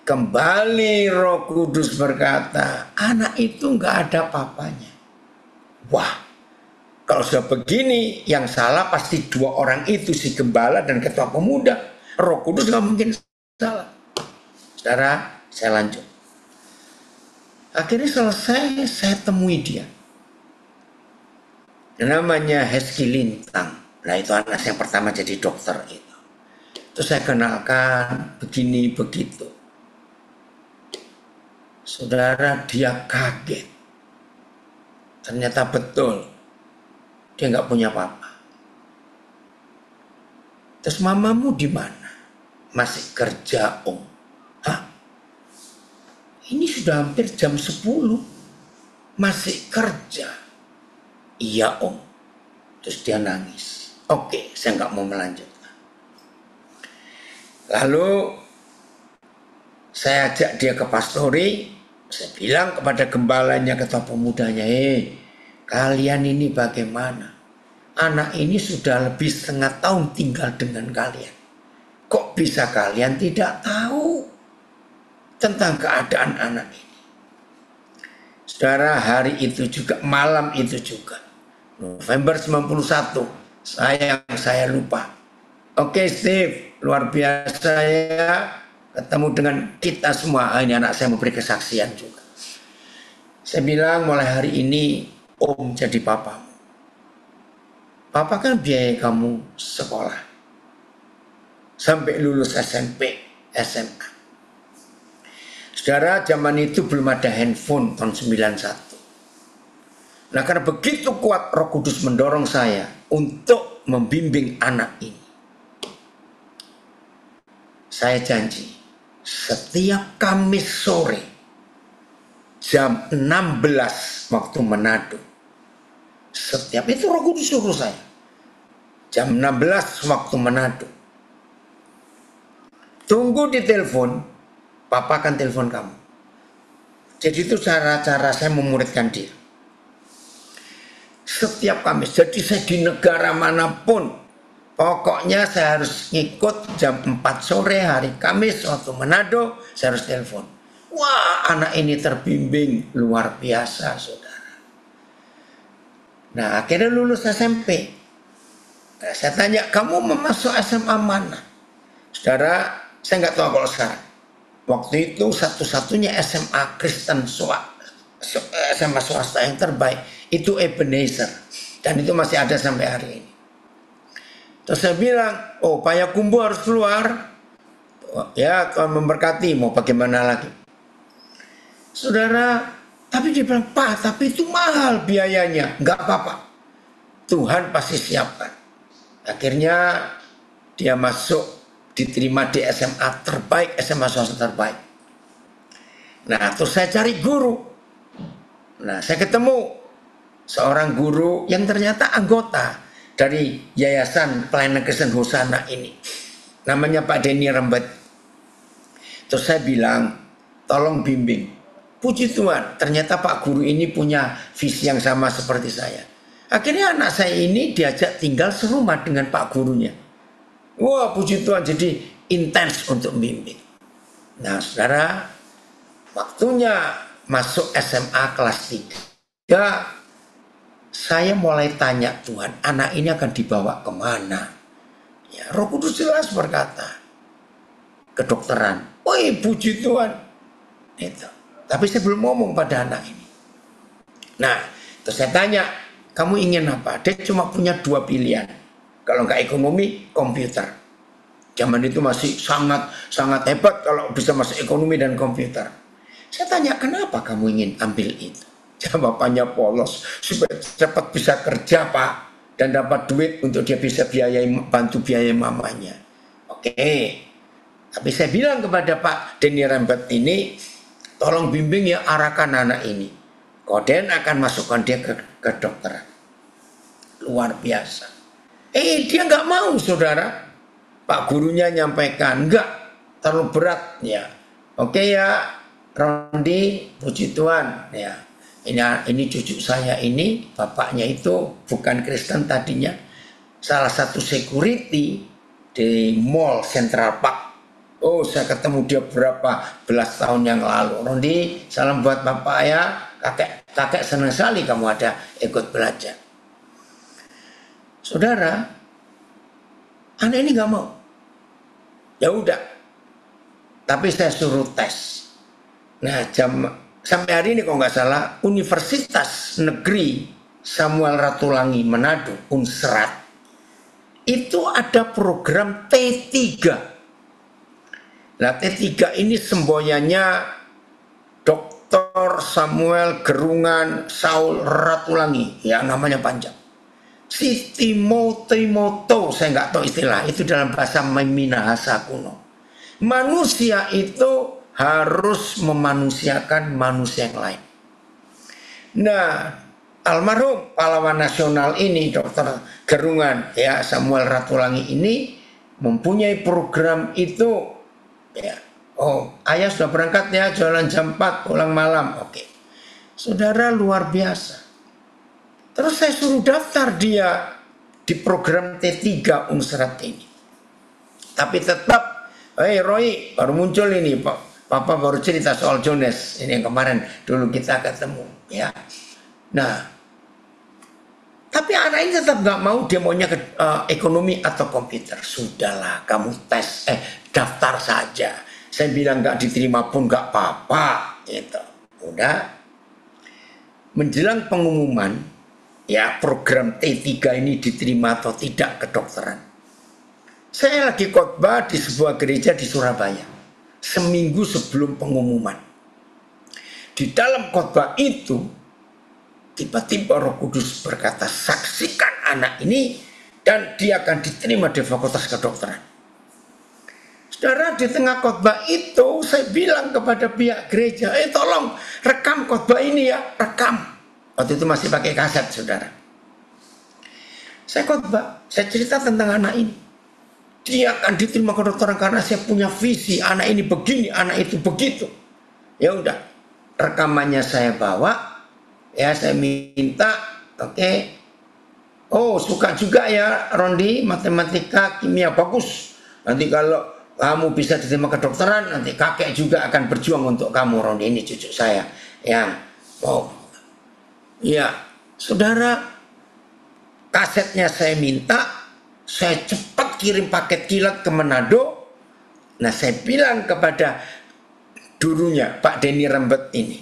Kembali Roh Kudus berkata, anak itu gak ada papanya. Wah, kalau sudah begini, yang salah pasti 2 orang itu, si gembala dan ketua pemuda. Roh Kudus gak mungkin salah. Saudara, saya lanjut. Akhirnya selesai, saya temui dia. Namanya Hezki Lintang. Nah itu anak yang pertama jadi dokter itu. Terus saya kenalkan begini begitu. Saudara, dia kaget. Ternyata betul. Dia nggak punya papa. Terus mamamu di mana? Masih kerja, Om. Hah? Ini sudah hampir jam 10. Masih kerja. Iya, Om. Terus dia nangis. Oke, saya nggak mau melanjutkan. Lalu saya ajak dia ke pastori. Saya bilang kepada gembalanya, ketua pemudanya, kalian ini bagaimana? Anak ini sudah lebih setengah tahun tinggal dengan kalian. Kok bisa kalian tidak tahu tentang keadaan anak ini? Saudara, hari itu juga, malam itu juga, November 91. Saya lupa. Oke Steve, luar biasa ya ketemu dengan kita semua. Ini anak saya memberi kesaksian juga. Saya bilang mulai hari ini Om jadi papamu. Papa kan biayai kamu sekolah sampai lulus SMP, SMA. Saudara, zaman itu belum ada handphone tahun 91. Nah, karena begitu kuat Roh Kudus mendorong saya untuk membimbing anak ini. Saya janji, setiap Kamis sore jam 16 waktu Manado. Setiap itu Roh Kudus suruh saya. Jam 16 waktu Manado. Tunggu di telepon, Papa akan telepon kamu. Jadi itu cara-cara saya memuridkan dia. Setiap Kamis, jadi saya di negara manapun, pokoknya saya harus ngikut jam 4 sore hari Kamis waktu Manado, saya harus telepon. Wah, anak ini terbimbing luar biasa, saudara. Nah, akhirnya lulus SMP. Nah, saya tanya, kamu mau masuk SMA mana? Saudara, saya nggak tahu kalau sekarang. Waktu itu satu-satunya SMA Kristen SMA swasta yang terbaik itu Ebenezer, dan itu masih ada sampai hari ini. Terus saya bilang, oh Payakumbuh harus keluar, ya Tuhan memberkati, mau bagaimana lagi. Saudara, tapi dia bilang, Pak, tapi itu mahal biayanya. Enggak apa-apa, Tuhan pasti siapkan. Akhirnya dia masuk, diterima di SMA terbaik, SMA swasta terbaik. Nah, terus saya cari guru. Nah, saya ketemu seorang guru yang ternyata anggota dari Yayasan Pelayanan Kristen Hosana ini. Namanya Pak Denny Rembet. Terus saya bilang, tolong bimbing. Puji Tuhan, ternyata Pak Guru ini punya visi yang sama seperti saya. Akhirnya anak saya ini diajak tinggal serumah dengan Pak Gurunya. Wah, puji Tuhan, jadi intens untuk bimbing. Nah, saudara, waktunya masuk SMA kelas 3, saya mulai tanya Tuhan, anak ini akan dibawa kemana? Ya, Roh Kudus jelas berkata, kedokteran. Woi, puji Tuhan. Itu. Tapi saya belum ngomong pada anak ini. Nah, terus saya tanya, kamu ingin apa? Dia cuma punya 2 pilihan. Kalau nggak ekonomi, komputer. Zaman itu masih sangat hebat kalau bisa masuk ekonomi dan komputer. Saya tanya, kenapa kamu ingin ambil itu? Jawabannya polos, supaya cepat bisa kerja Pak, dan dapat duit untuk dia bisa bantu biaya mamanya. Oke, tapi saya bilang kepada Pak Denny Rembet ini, tolong bimbing ya, arahkan anak ini. Koden akan masukkan dia ke dokteran. Luar biasa. Dia nggak mau, saudara. Pak gurunya nyampaikan, enggak, terlalu berat ya. Oke ya, Rondi, puji Tuhan ya. Ini cucu saya ini, bapaknya itu bukan Kristen tadinya. Salah satu security di Mall Central Park. Oh, saya ketemu dia berapa belas tahun yang lalu. Rondi, salam buat bapak ya. Kakek senang sekali kamu ada ikut belajar. Saudara, anak ini gak mau. Ya udah. Tapi saya suruh tes. Nah, sampai hari ini kalau nggak salah, Universitas Negeri Samuel Ratulangi Manado, Unsrat, itu ada program T3. Nah, T3 ini semboyannya Dr. Samuel Gerungan Saul Ratulangi, ya namanya panjang. Si Timoto, saya nggak tahu istilah, itu dalam bahasa Minahasa kuno. Manusia itu harus memanusiakan manusia yang lain. Nah, almarhum pahlawan nasional ini, Dr. Gerungan, ya Samuel Ratulangi ini mempunyai program itu. Ya, oh, ayah sudah berangkat ya, jualan jam 4, pulang malam. Oke. Saudara, luar biasa. Terus saya suruh daftar dia di program T3 Unsrat ini. Tapi tetap, Roy, baru muncul ini, Papa baru cerita soal Jones. Ini yang kemarin dulu kita ketemu. Ya. Nah, Tapi anak ini tetap nggak mau, dia maunya ke ekonomi atau komputer. Sudahlah, kamu daftar saja. Saya bilang nggak diterima pun nggak apa-apa, gitu. Udah. Menjelang pengumuman, ya program T3 ini diterima atau tidak kedokteran. Saya lagi khotbah di sebuah gereja di Surabaya, seminggu sebelum pengumuman. Di dalam khotbah itu, tiba-tiba Roh Kudus berkata, saksikan anak ini dan dia akan diterima di fakultas kedokteran. Saudara, di tengah khotbah itu saya bilang kepada pihak gereja, tolong rekam khotbah ini ya, rekam. Waktu itu masih pakai kaset, saudara. Saya khotbah, saya cerita tentang anak ini. Dia akan diterima kedokteran karena saya punya visi, anak ini begini, anak itu begitu. Ya udah, rekamannya saya bawa. Ya, saya minta, oke. Oh, suka juga ya Rondi, matematika, kimia, bagus. Nanti kalau kamu bisa diterima kedokteran, nanti kakek juga akan berjuang untuk kamu, Rondi. Ini cucu saya yang mau. Ya, saudara, kasetnya saya minta, saya cepat kirim paket kilat ke Manado. Nah, saya bilang kepada gurunya, Pak Denny Rembet ini,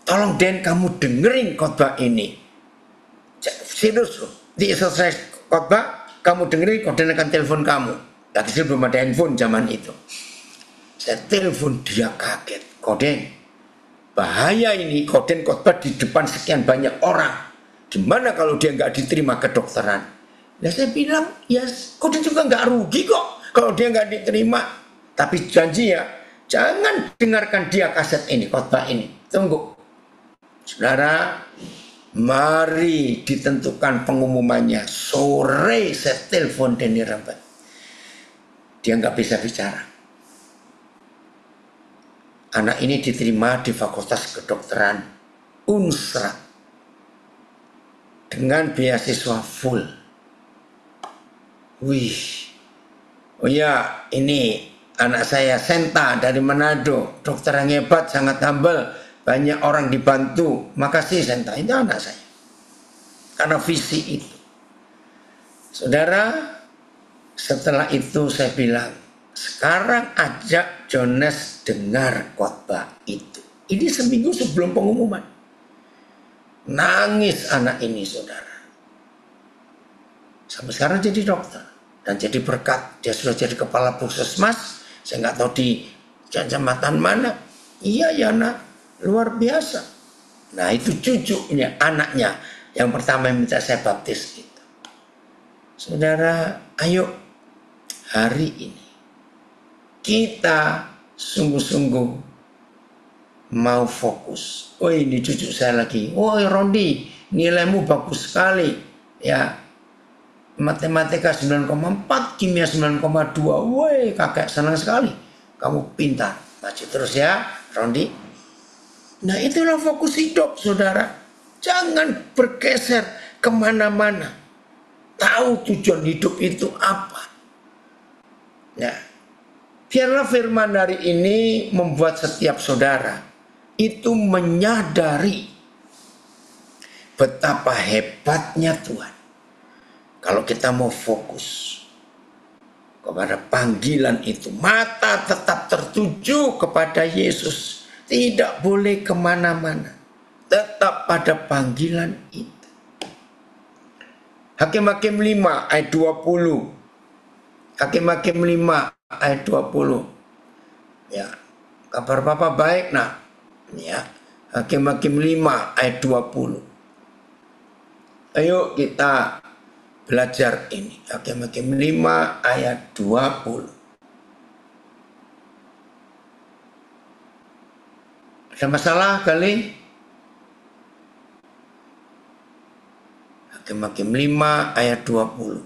tolong Den, kamu dengerin khotbah ini. Serius loh. Di selesai khotbah, kamu dengerin, Koden akan telepon kamu. Tadi belum ada handphone zaman itu. Saya telepon, dia kaget. Koden, bahaya ini. Koden khotbah di depan sekian banyak orang. Gimana kalau dia nggak diterima kedokteran? Nah, saya bilang, ya Koden juga nggak rugi kok kalau dia nggak diterima. Tapi janji ya, jangan dengarkan dia kaset ini, khotbah ini. Tunggu. Saudara, mari ditentukan pengumumannya. Sore saya telepon Denny Rembet. Dia nggak bisa bicara. Anak ini diterima di Fakultas Kedokteran Unsra dengan beasiswa full. Wih, oh ya, ini anak saya Senta dari Manado, dokter yang hebat, sangat humble, banyak orang dibantu. Makasih Senta, itu anak saya. Karena visi itu. Saudara, setelah itu saya bilang, sekarang ajak Jones dengar khotbah itu. Ini seminggu sebelum pengumuman. Nangis anak ini, saudara. Sampai sekarang jadi dokter dan jadi berkat. Dia sudah jadi kepala puskesmas. Saya nggak tahu di kecamatan mana. Iya ya nak, luar biasa. Nah itu cucunya, anaknya yang pertama yang minta saya baptis itu. Saudara, ayo hari ini kita sungguh-sungguh mau fokus. Oh ini cucu saya lagi. Oh Rondi, nilaimu bagus sekali. Ya, matematika 9,4, kimia 9,2. Woi, kakek senang sekali. Kamu pintar. Maju terus ya, Rondi. Nah itulah fokus hidup, saudara. Jangan bergeser kemana-mana. Tahu tujuan hidup itu apa. Nah, biarlah firman hari ini membuat setiap saudara itu menyadari betapa hebatnya Tuhan. Kalau kita mau fokus kepada panggilan itu, mata tetap tertuju kepada Yesus. Tidak boleh kemana-mana. Tetap pada panggilan itu. Hakim-Hakim 5 ayat 20. Hakim-Hakim 5 ayat 20. Ya, kabar Bapak baik nak. Ya, Hakim-Hakim 5 ayat 20. Ayo kita belajar ini. Hakim-Hakim 5 ayat 20. Ada masalah kali? Hakim-Hakim 5 ayat 20.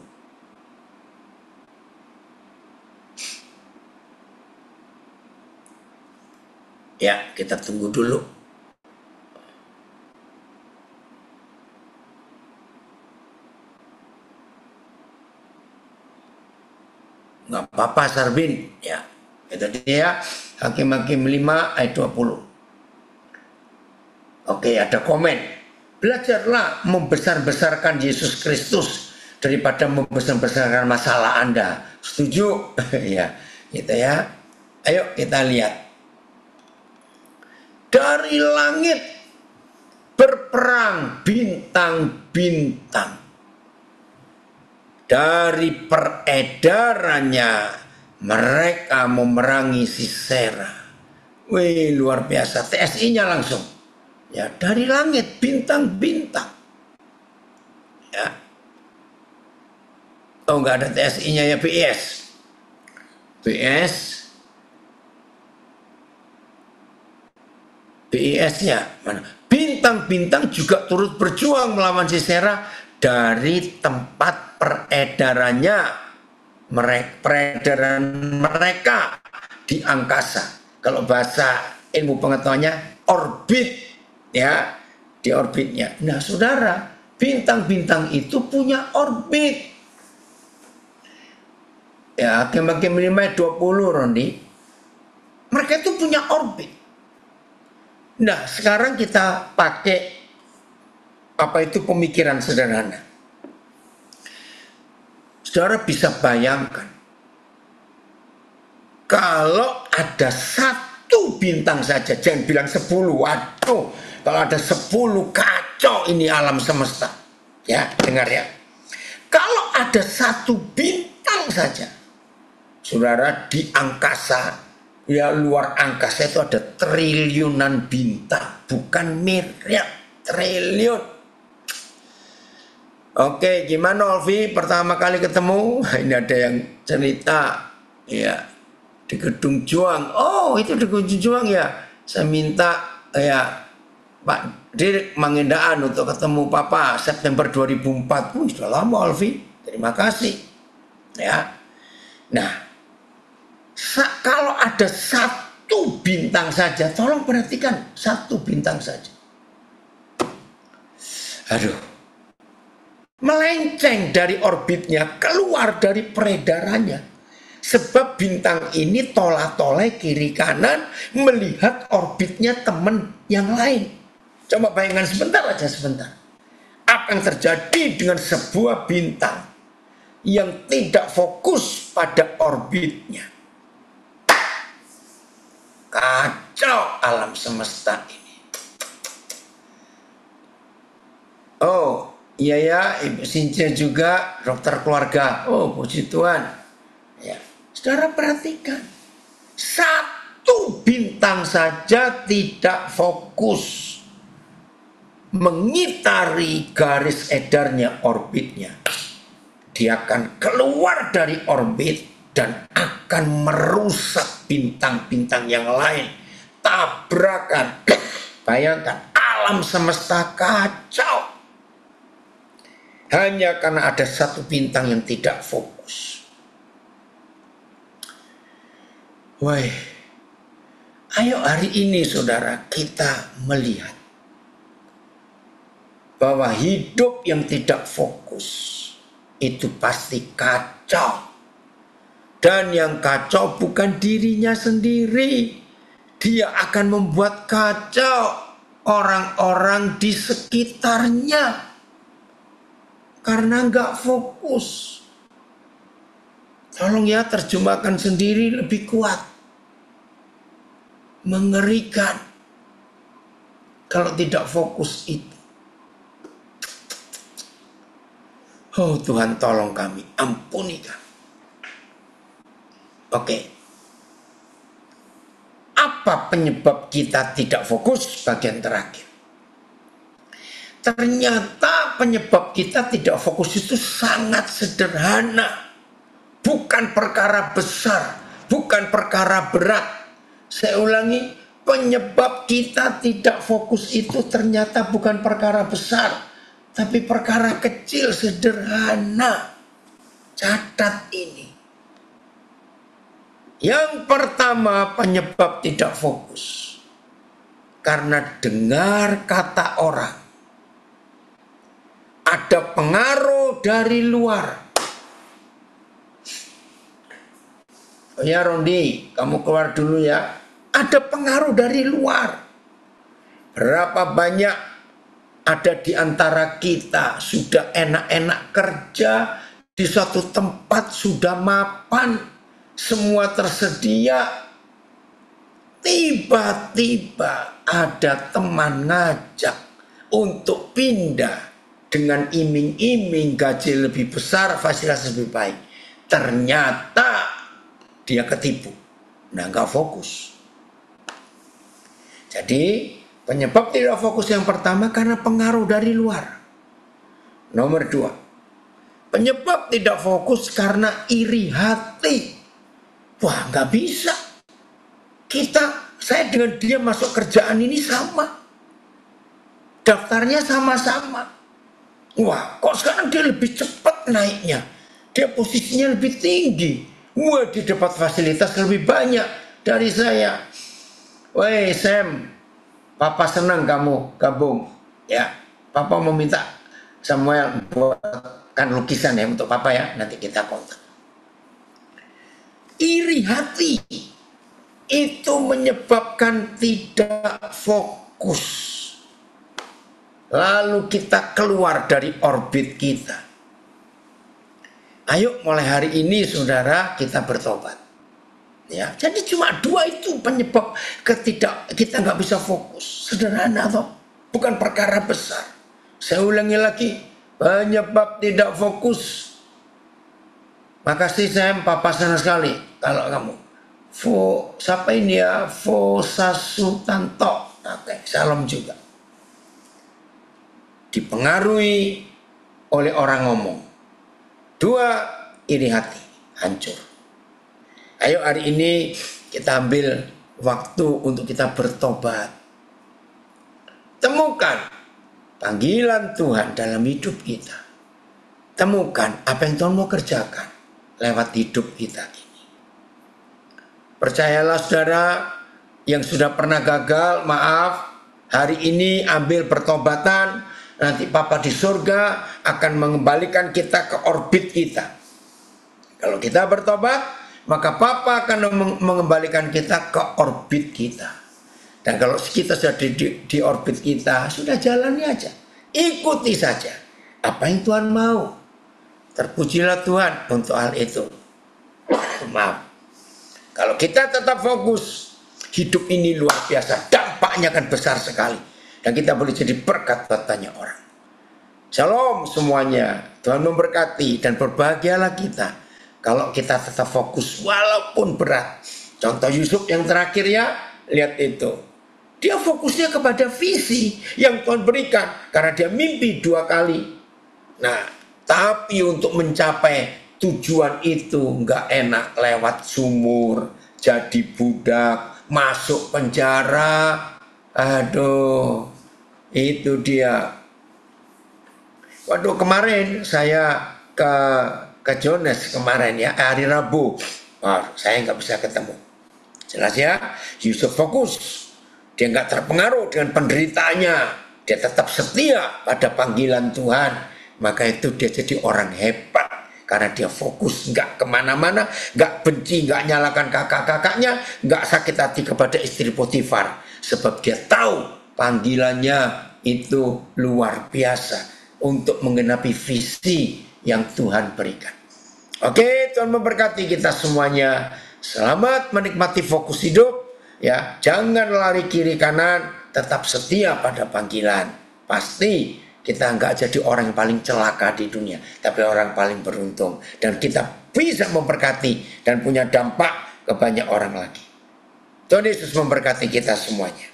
Ya, kita tunggu dulu. Nggak apa-apa Sarbin. Ya, itu dia Hakim-Hakim 5 ayat 20. Oke, ada komen. Belajarlah membesar-besarkan Yesus Kristus daripada membesar-besarkan masalah Anda. Setuju? Ya, gitu ya. Ayo kita lihat. Dari langit berperang bintang-bintang. Dari peredarannya mereka memerangi Sisera. Wih, luar biasa. TSI-nya langsung. Ya, dari langit bintang-bintang. Ya. Oh, nggak ada TSI-nya ya, BIS. BIS-nya mana? Bintang-bintang juga turut berjuang melawan Sisera dari tempat peredaran mereka di angkasa. Kalau bahasa ilmu pengetahuannya orbit, ya, di orbitnya. Nah, saudara, bintang-bintang itu punya orbit. Ya, Hakim-Hakim 5:20, Rondi. Mereka itu punya orbit. Nah, sekarang kita pakai apa itu pemikiran sederhana. Saudara bisa bayangkan, kalau ada satu bintang saja, jangan bilang 10, waduh, kalau ada 10 kacau ini alam semesta. Ya, dengar ya. Kalau ada satu bintang saja, saudara, di angkasa, ya luar angkasa itu ada triliunan bintang, bukan miliar, triliun. Oke, gimana Olvi pertama kali ketemu? Ini ada yang cerita, ya, di Gedung Juang. Oh, itu di Gedung Juang ya. Saya minta ya Pak Dirk Mangendaan untuk ketemu Papa September 2004. Sudah lama Olvi. Terima kasih. Ya. Nah, kalau ada satu bintang saja, tolong perhatikan, satu bintang saja. Aduh. Melenceng dari orbitnya, keluar dari peredarannya. Sebab bintang ini tola-toleh kiri kanan melihat orbitnya teman yang lain. Coba bayangkan sebentar aja, sebentar. Apa yang terjadi dengan sebuah bintang yang tidak fokus pada orbitnya? Kacau alam semesta ini. Oh, iya ya, Ibu Sinca juga dokter keluarga. Oh, puji Tuhan. Ya, saudara perhatikan, satu bintang saja tidak fokus mengitari garis edarnya, orbitnya. Dia akan keluar dari orbit dan akan merusak bintang-bintang yang lain. Tabrakan. Bayangkan, alam semesta kacau. Hanya karena ada satu bintang yang tidak fokus. Wah, ayo hari ini saudara kita melihat bahwa hidup yang tidak fokus itu pasti kacau. Dan yang kacau bukan dirinya sendiri. Dia akan membuat kacau orang-orang di sekitarnya. Karena nggak fokus. Tolong ya, terjemahkan sendiri lebih kuat. Mengerikan. Kalau tidak fokus itu. Oh Tuhan, tolong kami, ampuni kami. Oke. Apa penyebab kita tidak fokus? Bagian terakhir. Ternyata penyebab kita tidak fokus itu sangat sederhana. Bukan perkara besar, bukan perkara berat. Saya ulangi, penyebab kita tidak fokus itu ternyata bukan perkara besar, tapi perkara kecil, sederhana. Catat ini. Yang pertama, penyebab tidak fokus karena dengar kata orang. Ada pengaruh dari luar. Oh ya Rondi, kamu keluar dulu ya. Ada pengaruh dari luar. Berapa banyak ada di antara kita sudah enak-enak kerja di suatu tempat, sudah mapan, semua tersedia. Tiba-tiba ada teman ngajak untuk pindah dengan iming-iming gaji lebih besar, fasilitas lebih baik. Ternyata dia ketipu. Nah, nggak fokus. Jadi penyebab tidak fokus yang pertama karena pengaruh dari luar. Nomor 2, penyebab tidak fokus karena iri hati. Wah, nggak bisa. Saya dengan dia masuk kerjaan ini sama. Daftarnya sama-sama. Wah, kok sekarang dia lebih cepat naiknya. Dia posisinya lebih tinggi. Wah, dia dapat fasilitas lebih banyak dari saya. Woi Sam, Papa senang kamu gabung. Ya, Papa mau minta Samuel buatkan lukisan ya untuk Papa ya. Nanti kita kontak. Iri hati itu menyebabkan tidak fokus. Lalu kita keluar dari orbit kita. Ayo mulai hari ini saudara kita bertobat. Ya, jadi cuma 2 itu penyebab kita nggak bisa fokus. Sederhana toh, bukan perkara besar. Saya ulangi lagi, penyebab tidak fokus. Makasih Sam, Papa senang sekali kalau kamu. Siapa ini ya? Sasutanto. Oke, salam juga. Dipengaruhi oleh orang ngomong. 2, iri hati, hancur. Ayo hari ini kita ambil waktu untuk kita bertobat. Temukan panggilan Tuhan dalam hidup kita. Temukan apa yang Tuhan mau kerjakan lewat hidup kita ini. Percayalah saudara yang sudah pernah gagal, maaf, hari ini ambil pertobatan, nanti Papa di surga akan mengembalikan kita ke orbit kita. Kalau kita bertobat, maka Papa akan mengembalikan kita ke orbit kita. Dan kalau kita sudah di orbit kita, sudah jalani aja. Ikuti saja apa yang Tuhan mau. Terpujilah Tuhan untuk hal itu. Maaf. Kalau kita tetap fokus, hidup ini luar biasa. Dampaknya akan besar sekali. Dan kita boleh jadi berkat buat banyak orang. Shalom semuanya. Tuhan memberkati dan berbahagialah kita. Kalau kita tetap fokus walaupun berat. Contoh Yusuf yang terakhir ya, lihat itu. Dia fokusnya kepada visi yang Tuhan berikan. Karena dia mimpi 2 kali. Nah, tapi untuk mencapai tujuan itu nggak enak, lewat sumur, jadi budak, masuk penjara. Aduh, itu dia. Waduh, kemarin saya ke Jones kemarin ya, hari Rabu. Saya nggak bisa ketemu. Jelas ya, Yusuf fokus. Dia nggak terpengaruh dengan penderitaannya. Dia tetap setia pada panggilan Tuhan. Maka itu dia jadi orang hebat. Karena dia fokus, nggak kemana-mana, nggak benci, nggak nyalakan kakak-kakaknya, nggak sakit hati kepada istri Potifar. Sebab dia tahu panggilannya itu luar biasa untuk menggenapi visi yang Tuhan berikan. Oke, Tuhan memberkati kita semuanya. Selamat menikmati fokus hidup. Ya, jangan lari kiri kanan, tetap setia pada panggilan. Pasti kita nggak jadi orang yang paling celaka di dunia, tapi orang paling beruntung. Dan kita bisa memberkati dan punya dampak ke banyak orang lagi. Tuhan Yesus memberkati kita semuanya.